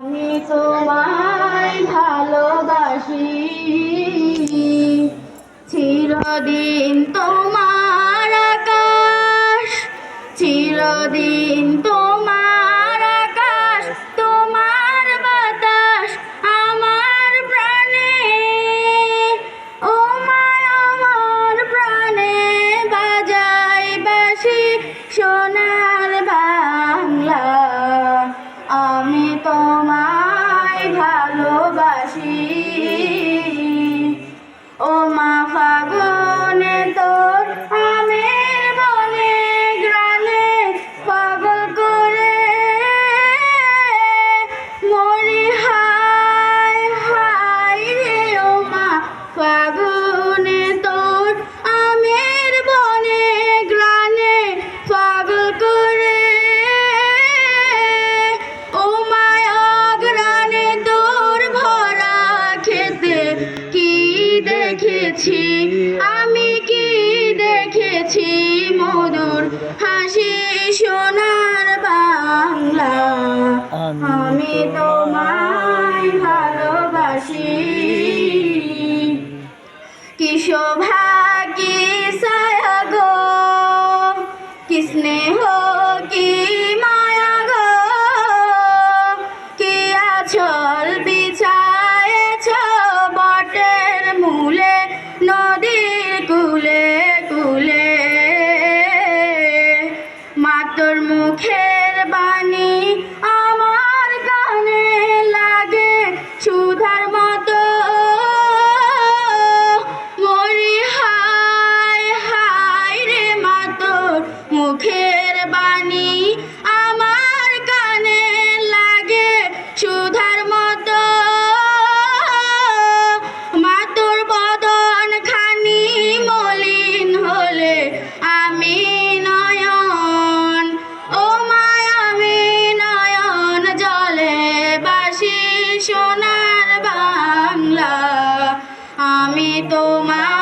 আমি তোমায় ভালোবাসি, চিরদিন তোমার আকাশ, চিরদিন তোমার আকাশ, তোমার বাতাস আমার প্রাণে। ও মায় আমার প্রাণে বাজাই বাঁশি সোনার বাংলা। আমি তোমায় ভালোবাসি। ও মা ফাগুনে তোর আমের বনে গ্রামে পাগল করে মরি হায় হায় রে। ও মা ফাগুনে তোর আমের বনে গ্রামে পাগল করে দেখেছি আমি, কি দেখেছি মধুর হাসি সোনার বাংলা। আমি তোমায় ভালোবাসি। কি শোভা কি ছায়া গো, কি স্নেহ কি মায়া গো, কি আঁচল বিছায়েছ বটের মূলে নদীর কুলে কুলে। মা তোর মুখের বাণী আমার কানে লাগে সুধার মতো। মরি হায় হায় রে। মা তোর মুখের বাণী আমার কানে লাগে সুধার মতো। মা তোর বদন খানি মলিন হলে আমি নয়ন, ও মায় আমি নয়ন জলে বাসি সোনার বাংলা। আমি তোমার